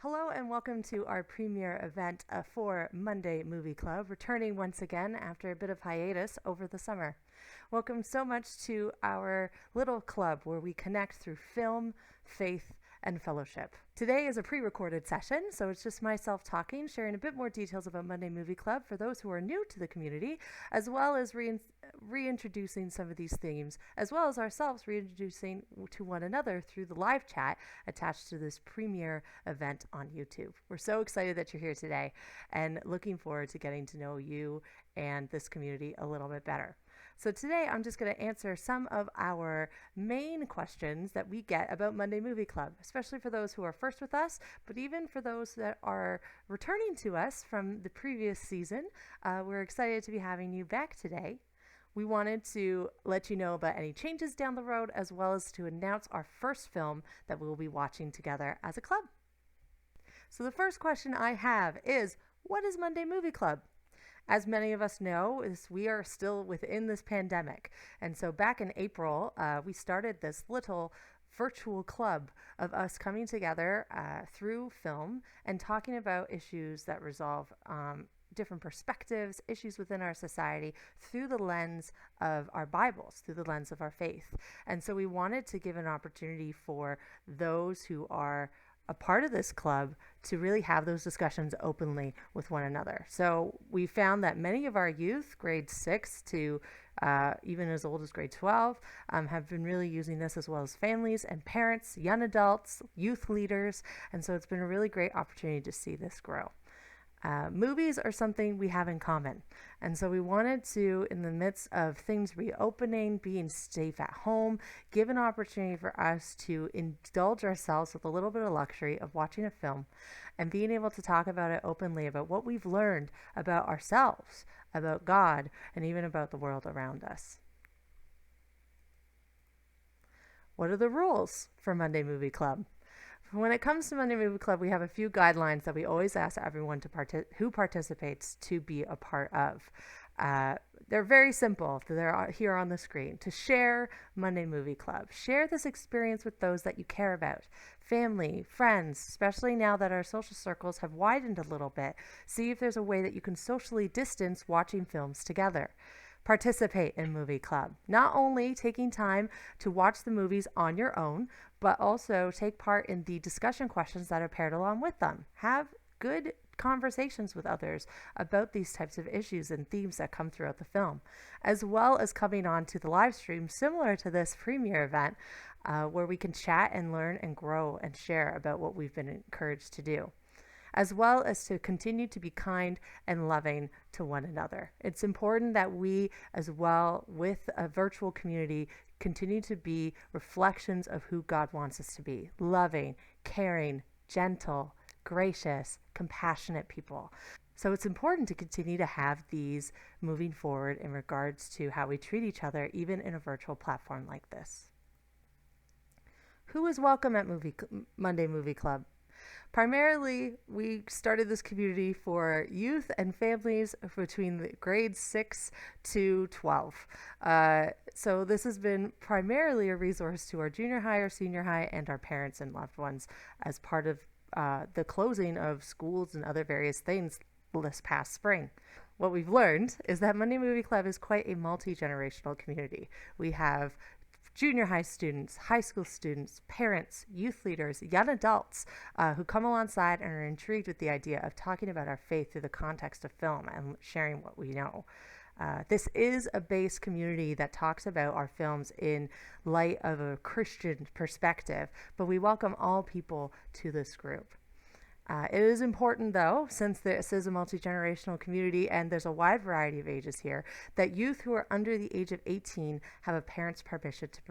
Hello and welcome to our premiere event for Monday Movie Club, returning once again after a bit of hiatus over the summer. Welcome so much to our little club where we connect through film, faith, and fellowship. Today is a pre-recorded session, so it's just myself talking, sharing a bit more details about Monday Movie Club for those who are new to the community, as well as reintroducing some of these themes, as well as ourselves reintroducing to one another through the live chat attached to this premiere event on YouTube. We're so excited that you're here today and looking forward to getting to know you and this community a little bit better. So today I'm just going to answer some of our main questions that we get about Monday Movie Club, especially for those who are first with us, but even for those that are returning to us from the previous season. We're excited to be having you back today. We wanted to let you know about any changes down the road, as well as to announce our first film that we'll be watching together as a club. So the first question I have is, what is Monday Movie Club? As many of us know, we are still within this pandemic. And so back in April, we started this little virtual club of us coming together through film and talking about issues that resolve different perspectives, issues within our society through the lens of our Bibles, through the lens of our faith. And so we wanted to give an opportunity for those who are a part of this club to really have those discussions openly with one another. So we found that many of our youth, grade 6 to even as old as grade 12, have been really using this, as well as families and parents, young adults, youth leaders. And so it's been a really great opportunity to see this grow. Movies are something we have in common. And so we wanted to, in the midst of things reopening, being safe at home, give an opportunity for us to indulge ourselves with a little bit of luxury of watching a film and being able to talk about it openly, about what we've learned about ourselves, about God, and even about the world around us. What are the rules for Monday Movie Club? When it comes to Monday Movie Club, we have a few guidelines that we always ask everyone who participates to be a part of. They're very simple. They're here on the screen. To share Monday Movie Club. Share this experience with those that you care about. Family, friends, especially now that our social circles have widened a little bit. See if there's a way that you can socially distance watching films together. Participate in Movie Club. Not only taking time to watch the movies on your own, but also take part in the discussion questions that are paired along with them. Have good conversations with others about these types of issues and themes that come throughout the film, as well as coming on to the live stream similar to this premiere event, where we can chat and learn and grow and share about what we've been encouraged to do, as well as to continue to be kind and loving to one another. It's important that we, as well with a virtual community, continue to be reflections of who God wants us to be: loving, caring, gentle, gracious, compassionate people. So it's important to continue to have these moving forward in regards to how we treat each other, even in a virtual platform like this. Who is welcome at Monday Movie Club? Primarily, we started this community for youth and families between the grades 6 to 12. So this has been primarily a resource to our junior high, our senior high, and our parents and loved ones as part of the closing of schools and other various things this past spring. What we've learned is that Monday Movie Club is quite a multi-generational community. We have junior high students, high school students, parents, youth leaders, young adults who come alongside and are intrigued with the idea of talking about our faith through the context of film and sharing what we know. This is a base community that talks about our films in light of a Christian perspective, but we welcome all people to this group. It is important, though, since this is a multi-generational community and there's a wide variety of ages here, that youth who are under the age of 18 have a parent's permission to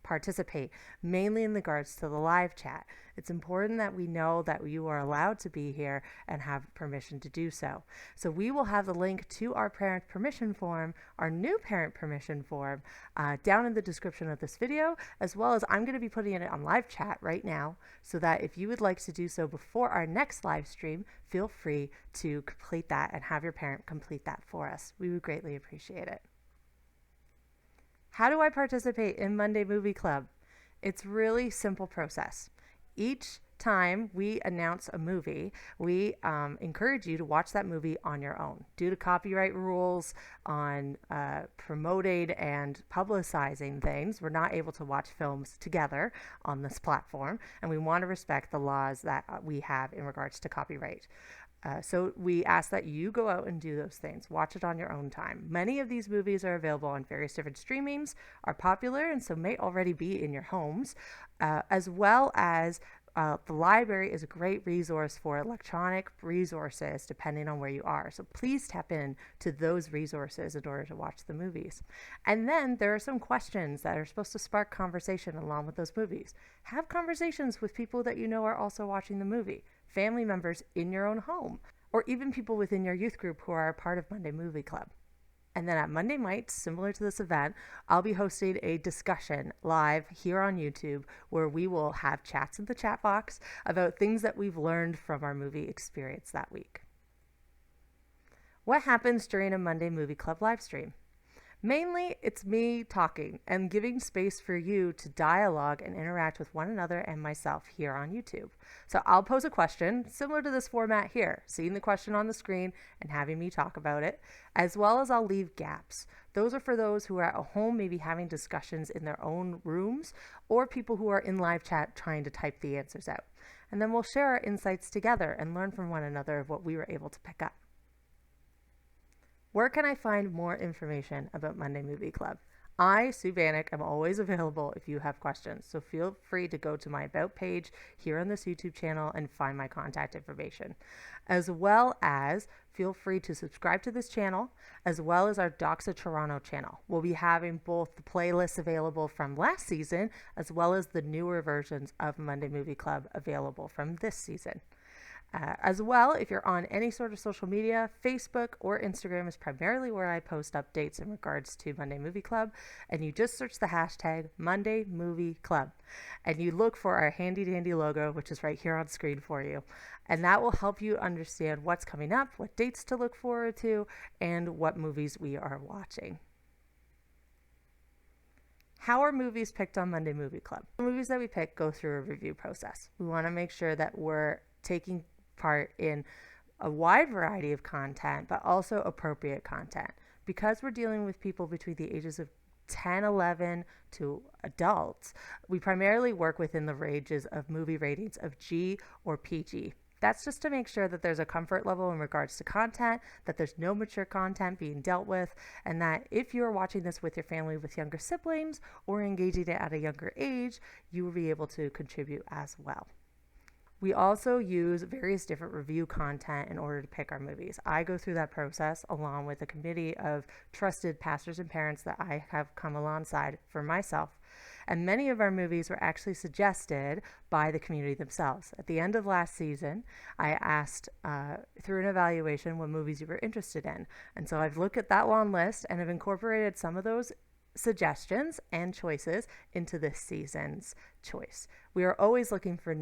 participate, mainly in regards to the live chat. It's important that we know that you are allowed to be here and have permission to do so. So we will have the link to our parent permission form, our new parent permission form, down in the description of this video, as well as I'm going to be putting it on live chat right now, so that if you would like to do so before our next live stream, feel free to complete that and have your parent complete that for us. We would greatly appreciate it. How do I participate in Monday Movie Club? It's really simple process. Each time we announce a movie, we encourage you to watch that movie on your own. Due to copyright rules on promoting and publicizing things, we're not able to watch films together on this platform, and we want to respect the laws that we have in regards to copyright. So we ask that you go out and do those things. Watch it on your own time. Many of these movies are available on various different streamings, are popular, and so may already be in your homes, as well as the library is a great resource for electronic resources depending on where you are. So please tap in to those resources in order to watch the movies. And then there are some questions that are supposed to spark conversation along with those movies. Have conversations with people that you know are also watching the movie, family members in your own home, or even people within your youth group who are a part of Monday Movie Club. And then at Monday nights, similar to this event, I'll be hosting a discussion live here on YouTube where we will have chats in the chat box about things that we've learned from our movie experience that week. What happens during a Monday Movie Club live stream? Mainly, it's me talking and giving space for you to dialogue and interact with one another and myself here on YouTube. So I'll pose a question similar to this format here, seeing the question on the screen and having me talk about it, as well as I'll leave gaps. Those are for those who are at home, maybe having discussions in their own rooms, or people who are in live chat trying to type the answers out. And then we'll share our insights together and learn from one another of what we were able to pick up. Where can I find more information about Monday Movie Club? I, Sue Bannock, am always available if you have questions, so feel free to go to my About page here on this YouTube channel and find my contact information. As well as feel free to subscribe to this channel, as well as our Doxa Toronto channel. We'll be having both the playlists available from last season, as well as the newer versions of Monday Movie Club available from this season. As well, if you're on any sort of social media, Facebook or Instagram is primarily where I post updates in regards to Monday Movie Club, and you just search the hashtag Monday Movie Club, and you look for our handy dandy logo, which is right here on screen for you, and that will help you understand what's coming up, what dates to look forward to, and what movies we are watching. How are movies picked on Monday Movie Club? The movies that we pick go through a review process. We want to make sure that we're taking part in a wide variety of content, but also appropriate content. Because we're dealing with people between the ages of 10, 11 to adults, we primarily work within the ranges of movie ratings of G or PG. That's just to make sure that there's a comfort level in regards to content, that there's no mature content being dealt with, and that if you're watching this with your family with younger siblings or engaging it at a younger age, you will be able to contribute as well. We also use various different review content in order to pick our movies. I go through that process along with a committee of trusted pastors and parents that I have come alongside for myself. And many of our movies were actually suggested by the community themselves. At the end of last season, I asked through an evaluation what movies you were interested in. And so I've looked at that long list and have incorporated some of those suggestions and choices into this season's choice. We are always looking for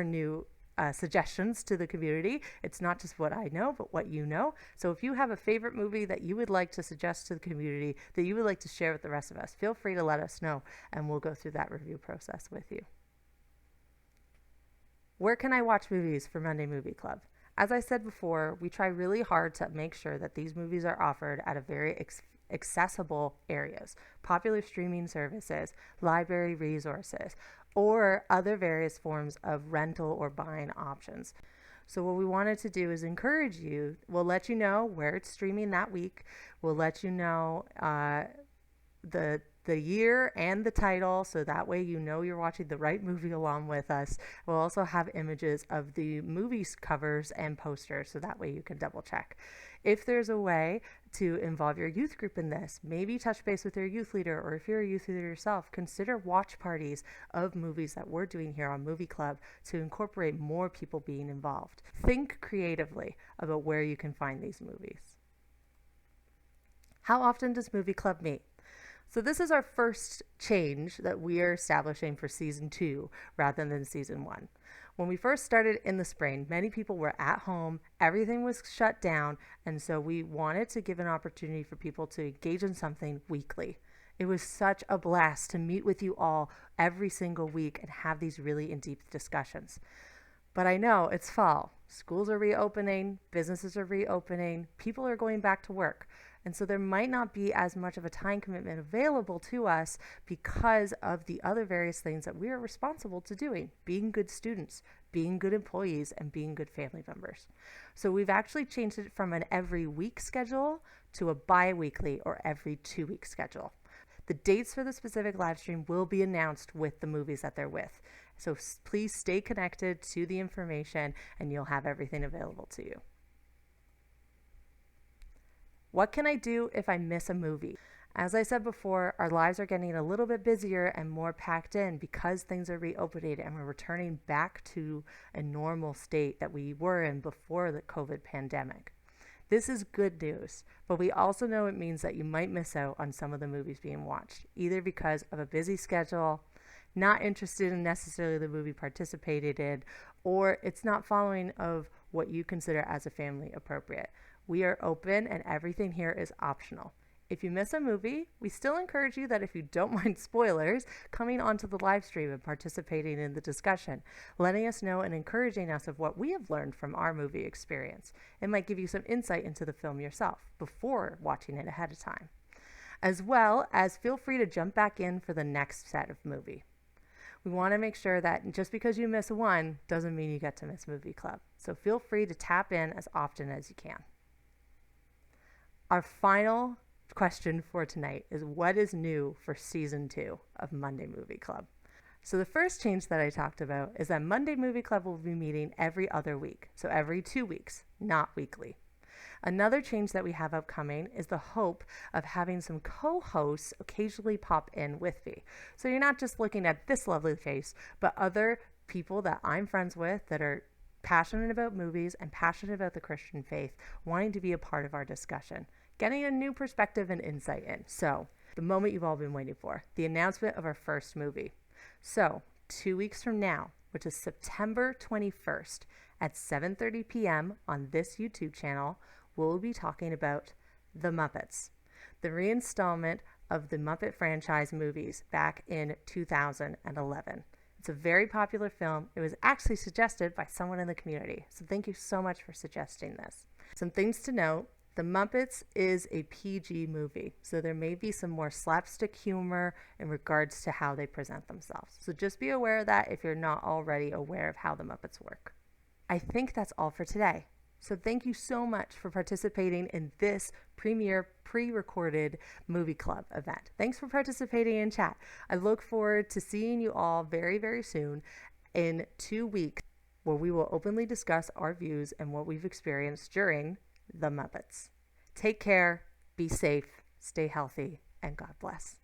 new suggestions to the community. It's not just what I know, but what you know. So if you have a favorite movie that you would like to suggest to the community, that you would like to share with the rest of us, feel free to let us know, and we'll go through that review process with you. Where can I watch movies for Monday Movie Club? As I said before, we try really hard to make sure that these movies are offered at a very accessible areas, popular streaming services, library resources, or other various forms of rental or buying options. So what we wanted to do is encourage you. We'll let you know where it's streaming that week. We'll let you know the year and the title, so that way you know you're watching the right movie along with us. We'll also have images of the movie's covers and posters, so that way you can double check. If there's a way to involve your youth group in this, maybe touch base with your youth leader, or if you're a youth leader yourself, consider watch parties of movies that we're doing here on Movie Club to incorporate more people being involved. Think creatively about where you can find these movies. How often does Movie Club meet? So this is our first change that we are establishing for season 2 rather than season 1. When we first started in the spring, many people were at home, everything was shut down, and so we wanted to give an opportunity for people to engage in something weekly. It was such a blast to meet with you all every single week and have these really in-depth discussions. But I know it's fall. Schools are reopening, businesses are reopening, people are going back to work. And so there might not be as much of a time commitment available to us because of the other various things that we are responsible to doing, being good students, being good employees, and being good family members. So we've actually changed it from an every week schedule to a bi-weekly or every 2 week schedule. The dates for the specific live stream will be announced with the movies that they're with. So please stay connected to the information and you'll have everything available to you. What can I do if I miss a movie? As I said before, our lives are getting a little bit busier and more packed in because things are reopening and we're returning back to a normal state that we were in before the COVID pandemic. This is good news, but we also know it means that you might miss out on some of the movies being watched, either because of a busy schedule, not interested in necessarily the movie participated in, or it's not following of what you consider as a family appropriate. We are open and everything here is optional. If you miss a movie, we still encourage you that if you don't mind spoilers, coming onto the live stream and participating in the discussion, letting us know and encouraging us of what we have learned from our movie experience. It might give you some insight into the film yourself before watching it ahead of time. As well as feel free to jump back in for the next set of movie. We want to make sure that just because you miss one doesn't mean you get to miss Movie Club. So feel free to tap in as often as you can. Our final question for tonight is what is new for season 2 of Monday Movie Club? So the first change that I talked about is that Monday Movie Club will be meeting every other week, so every 2 weeks, not weekly. Another change that we have upcoming is the hope of having some co-hosts occasionally pop in with me. So you're not just looking at this lovely face, but other people that I'm friends with that are passionate about movies and passionate about the Christian faith, wanting to be a part of our discussion, getting a new perspective and insight in. So the moment you've all been waiting for, the announcement of our first movie. So 2 weeks from now, which is September 21st at 7:30 p.m. on this YouTube channel, we'll be talking about The Muppets, the reinstallment of the Muppet franchise movies back in 2011. It's a very popular film. It was actually suggested by someone in the community. So thank you so much for suggesting this. Some things to note. The Muppets is a PG movie, so there may be some more slapstick humor in regards to how they present themselves. So just be aware of that if you're not already aware of how the Muppets work. I think that's all for today. So thank you so much for participating in this premiere pre-recorded movie club event. Thanks for participating in chat. I look forward to seeing you all very, very soon in 2 weeks where we will openly discuss our views and what we've experienced during The Muppets. Take care, be safe, stay healthy, and God bless.